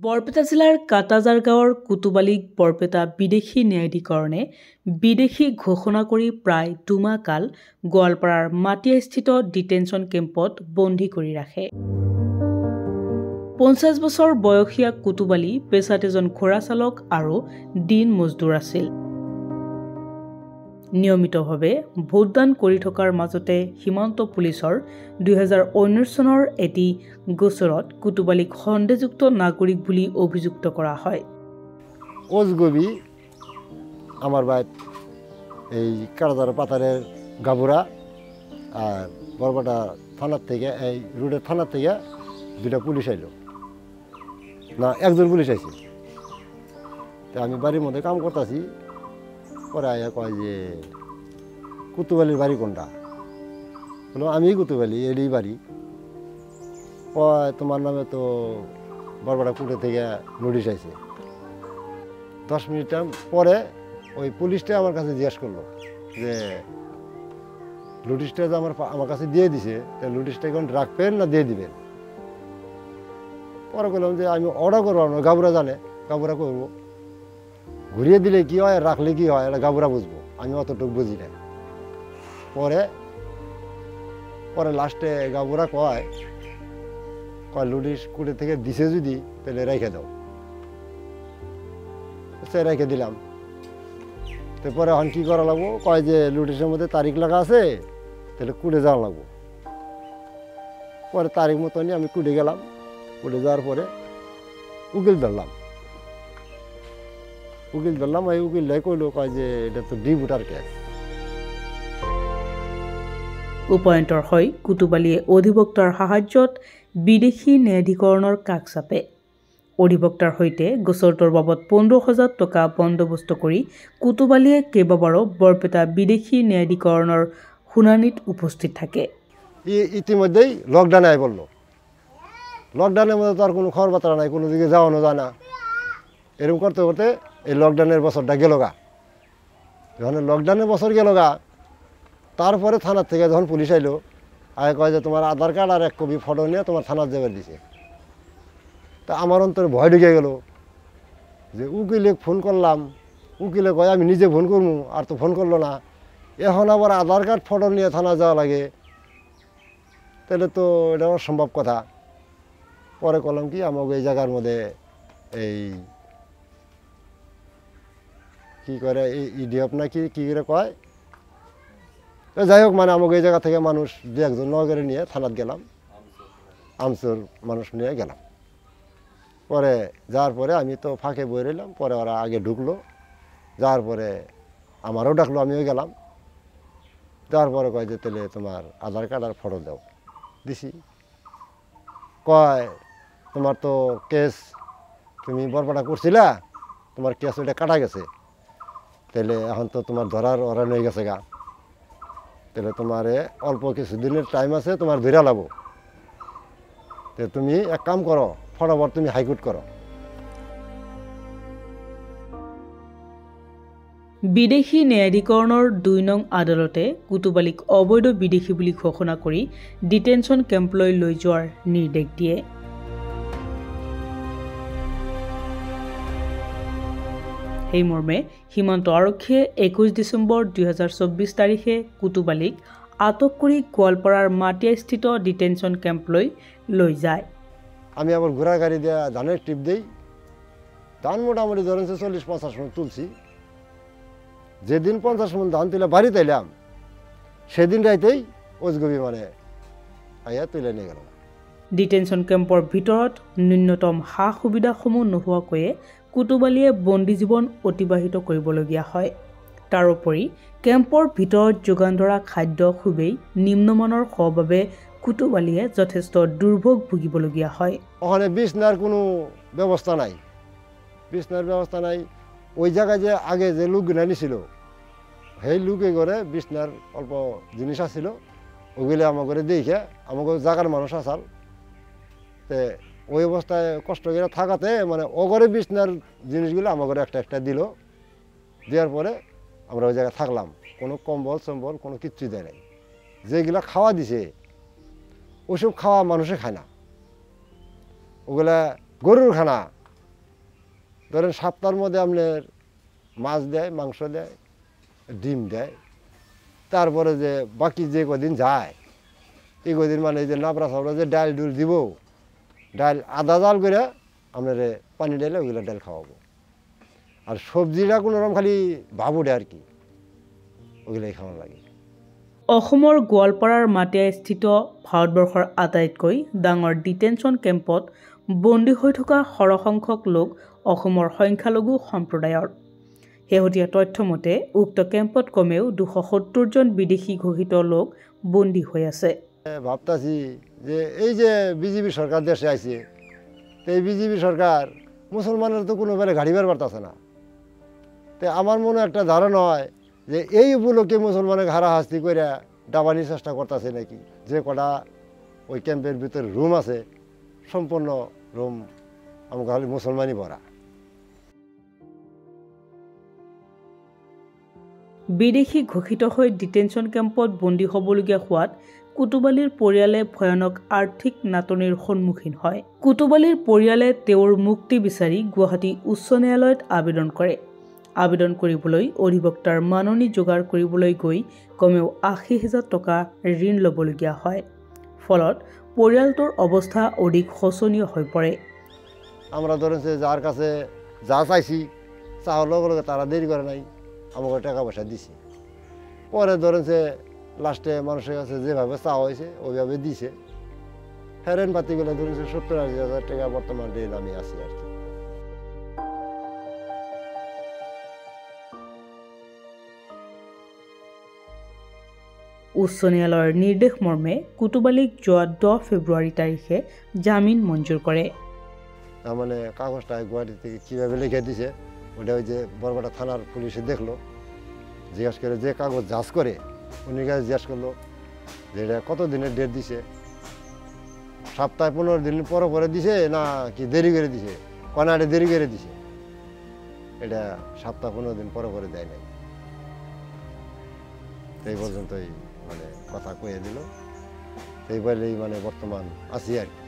বৰপেটা জিলাৰ কাটাজাৰ গাঁৱৰ কুতুবালিক বৰপেটা বিদেশী ন্যায়াধিকৰণে বিদেশী ঘোষণা কৰি প্ৰায় দুমাহ কাল গোৱালপাৰাৰ মাটিয়াস্থিত ডিটেনশ্যন কেম্পত বন্দী কৰি ৰাখে। 50 বছৰ বয়সীয়া কুতুবালি পেছাত এজন ঘোঁৰা চালক আৰু দিন মজদুৰ আছিল। নিয়মিতভাৱে ভোটদান কৰি থকাৰ মাজতে সীমান্ত পুলিচৰ 2019 চনৰ এটি গোচৰত কুতুবালিক সন্দেহযুক্ত নাগৰিক বুলি অভিযুক্ত কৰা হয়। ওজগবি আমার বাইত এই কাটাজার পাতারের গাবুরা আর বরপেটা থানার থেকে এই রোডের থানার থেকে দুটা পুলিশ আইলো না একজন পুলিশ আইছে। তা আমি বাড়ির মধ্যে কাম করতেছি, পরে আয়া কয় যে কুতুবালির বাড়ি কোনটা? বলো আমি কুতুবালি, এরই বাড়ি। কয় তোমার নামে তো বরপেটা কোর্টে থেকে নোটিশ আইছে। 10 মিনিট পরে ওই পুলিশটা আমার কাছে জিজ্ঞেস করলো যে নোটিশটা যে আমার কাছে দিয়ে দিছে, নোটিশটা এখন রাখবেন না দিয়ে দিবেন? পরে বললাম যে আমি অর্ডার করবো না, গাবুরা জানে, গাবুরা করবো। ঘুরিয়ে দিলে কি হয়, রাখলে কি হয়, এটা গাবুরা বুঝবো, আমি অতটুকু বুঝি না। পরে লাস্টে গাবুরা কয় নোটিশ কোর্টে থেকে দিছে যদি তাহলে রেখে দাও। সে রেখে দিলাম। তারপরে এখন কি করা লাগবো? কয় যে নোটিশের মধ্যে তারিখ লাগা আছে, তাহলে কোর্টে যাওয়া লাগবো। পরে তারিখ মতনই আমি কোর্টে গেলাম। কোর্টে যাওয়ার পরে উকিল ধরলাম। এই উকিলটাই কইলো কয় যে এটা তো ডিভোটার কেস। উপায়ন্তৰ হৈ কুতুবালিয়ে অধিবক্তাৰ সাহায্যত বিদেশী ন্যায়াধিকৰণৰ কাষ চাপে। অধিবক্তাৰ সৈতে গোচৰটোৰ বাবদ 15,000 টকা বন্দোবস্ত কৰি কুতুবালিয়ে কেইবাবাৰো বৰপেটা বিদেশী ন্যায়াধিকৰণৰ শুনানিত উপস্থিত থাকে। ইতিমধ্যেই লকডাউনে আই পড়লো। লকডাউনের মধ্যে তো আর কোনো খবর বার্তা নাই, কোনো দিকে যাওয়ানো যায় না। এরকম করতে করতে এই লকডাউনের বছরটা গেল গা। যখন লকডাউনের বছর গেল গা, তারপরে থানার থেকে যখন পুলিশ আইলো, আগে কয় যে তোমার আধার কার্ড আর 1 কপি ফটো নিয়ে তোমার থানার যাবার দিছে। তা আমার অন্তরে ভয় ঢুকে গেল যে উকিলে ফোন করলাম, উকিলে কয় আমি নিজে ফোন করবো, আর তো ফোন করলো না। এখন আবার আধার কার্ড ফটো নিয়ে থানা যাওয়া লাগে, তাহলে তো এটা অসম্ভব কথা। পরে করলাম কি আমাকে এই জায়গার মধ্যে এই কি করে ইডিএফ না কি করে কয়, যাই হোক, মানে আমাকে এই জায়গা থেকে মানুষ 2-1 নগরে নিয়ে থানাত গেলাম, আমচুর মানুষ নিয়ে গেলাম। পরে যাওয়ার পরে আমি তো ফাঁকে বয়ে রইলাম। পরে ওরা আগে ঢুকলো, যাওয়ার পরে আমারও ডাকলো, আমিও গেলাম। যাওয়ার পরে কয় যে তাহলে তোমার আধার কার্ড আর ফটো দাও। দিছি। কয় তোমার তো কেস, তুমি বরপেটা করছিলা, তোমার কেস ওইটা কাটা গেছে, তাহলে এখন তো তোমার ধরার ওরা নিয়ে গেছে গা, তাহলে তোমার অল্প কিছুদিনের টাইম আছে, তোমার ধরে লাগবো। তো তুমি এক কাম করো, ফটাফট তুমি হাইকোর্ট করো। বিদেশী ন্যায়াধিকৰণৰ 2 নং আদালতে কুতুবালিক অবৈধ বিদেশী বুলি ঘোষণা কৰি ডিটেনশ্যন কেম্পলৈ লৈ যোৱাৰ নিৰ্দেশ দিয়ে। সেই মৰ্মে সীমান্ত আৰক্ষীয়ে 21 ডিচেম্বৰ 2024 তাৰিখে কুতুবালিক আটক কৰি গোৱালপাৰাৰ মাটিয়াস্থিত ডিটেনশ্যন কেম্পলৈ লৈ যায়। আমি আবার ঘোড়া গাড়ি দিয়ে ধানের টিপ দিই। ধান মোটামুটি ধরেন 40-50 মণ তুলছি। যেদিন 50 মণ ধান তুলে বাড়িতে এলাম, সেদিন রাইতেই ওজগবি মানে আইয়া তুলে নিয়ে গেল। ডিটেনশ্যন কেম্পৰ ভিতৰত ন্যূনতম সা সুবিধাসমূহ নোহোৱাকৈয়ে কুতুবালিয়ে বন্দী জীৱন অতিবাহিত কৰিবলগীয়া হয়। তাৰোপৰি কেম্পৰ ভিতৰত যোগান ধৰা খাদ্য খুবেই নিম্নমানৰ হোৱাৰ বাবে কুতুবালিয়ে যথেষ্ট দুৰ্ভোগ ভুগিবলগীয়া হয়। ওখানে বিছনার কোনো ব্যবস্থা নাই, বিছনার ব্যবস্থা নাই। ওই জায়গায় যে আগে যে লোকগুলো নিছিল, সেই লোকে করে বিছনার অল্প জিনিস আসছিল, ওগুলো আমাকে দেখে আমাকে জায়গার মানুষ আসাল। তো ওই অবস্থায় কষ্ট করে থাকাতে মানে ওগরে বিছনার জিনিসগুলো আমাকে একটা একটা দিল। দেওয়ার পরে আমরা ওই জায়গায় থাকলাম। কোনো কম্বল সম্বল কোনো কিচ্ছু দেয় নাই। যেগুলো খাওয়া দিছে ওইসব খাওয়া মানুষে খায় না, ওগুলা গরুর খানা, ধরেন সপ্তাহের মধ্যে আপনার মাছ দেয়, মাংস দেয়, ডিম দেয়। তারপরে যে বাকি যে কদিন যায় এই কদিন মানে যে নাবড়া সাবড়া যে ডাল ডুল দিব, ডাল আদা জাল করে আপনার পানি ডালে ওইগুলো ডাল খাওয়াবো। আর সবজিটা কোনোরকম খালি ভাবুডে আর কি, ওইগুলাই খাওয়া লাগে। অসমৰ গোৱালপাৰাৰ মাটিয়াস্থিত ভাৰতবৰ্ষৰ আটাইতকৈ ডাঙৰ ডিটেনশ্যন কেম্পত বন্দী হৈ থকা সৰহসংখ্যক লোক অসমৰ সংখ্যালঘু সম্প্ৰদায়ৰ। শেহতীয়া তথ্য মতে উক্ত কেম্পত কমেও 270জন বিদেশী ঘোষিত লোক বন্দী হৈ আছে। ভাবতাছি যে এই যে বিজেপি সরকার দেশে আইছে, তো এই বিজেপি সরকার মুসলমানের তো কোনো বেলা গাড়ি বের পারতেছে না। তো আমার মনে একটা ধারণা হয় যে এই উপলক্ষে মুসলমানের হারাহাস্তি করে ডাবানির চেষ্টা করতেছে নাকি। যে কটা ওই ক্যাম্পের ভিতরে রুম আছে সম্পূর্ণ রুম আমাকে খালি মুসলমানই ভরা। বিদেশী ঘোষিত হৈ ডিটেনশ্যন কেম্পত বন্দী হ'বলগীয়া হোৱাত কুতুবালীৰ পৰিয়ালে ভয়ানক আৰ্থিক নাটনিৰ সন্মুখীন হয়। কুতুবালীৰ পৰিয়ালে তেওঁৰ মুক্তি বিচাৰি গুৱাহাটী উচ্চ ন্যায়ালয়ত আবেদন কৰে। আবেদন কৰিবলৈ অধিবক্তাৰ মাননি যোগাৰ কৰিবলৈ গৈ কমেও 80,000 টকা ঋণ ল'বলগীয়া হয়। ফলত পৰিয়ালটোৰ অৱস্থা অধিক শোচনীয় হৈ পৰে। আমরা ধরেন যে যার কাছে যা চাইছি চাওয়ার লগে লগে তারা দেরি করে নাই, আমাকে টাকা পয়সা দিছে। পরে ধরেন যে লাস্টে মানুষের কাছে যেভাবে চাওয়া হয়েছে ওইভাবে দিছে। হেরেন পাতিগুলো ধরেন যে 70-80,000 টাকা বর্তমান ঋণ আমি আছি আর কি। উচ্চ ন্যায়ালয়ৰ নিৰ্দেশ মৰ্মে কুতুবালীক যোৱা 10 ফেব্ৰুৱাৰী তাৰিখে জামিন মঞ্জুৰ কৰে। তার মানে কাগজটা গুয়াহাটি থেকে কীভাবে লিখে দিছে ওটা ওই যে বরবাটা থানার পুলিশে দেখলো, জিজ্ঞেস করে যে কাগজ যাচ করে উনি কাছে জিজ্ঞেস করলো যে এটা কত দিনের ডেট দিছে, সপ্তাহে 15 দিন পরে পরে দিছে না কি দেরি করে দিছে, কনাডে দেরি করে দিছে। এটা সপ্তাহ 15 দিন পরে পরে দেয় নাই। এই পর্যন্তই মানে কথা কয়ে দিল। এই বলেই মানে বর্তমান আছি আর কি।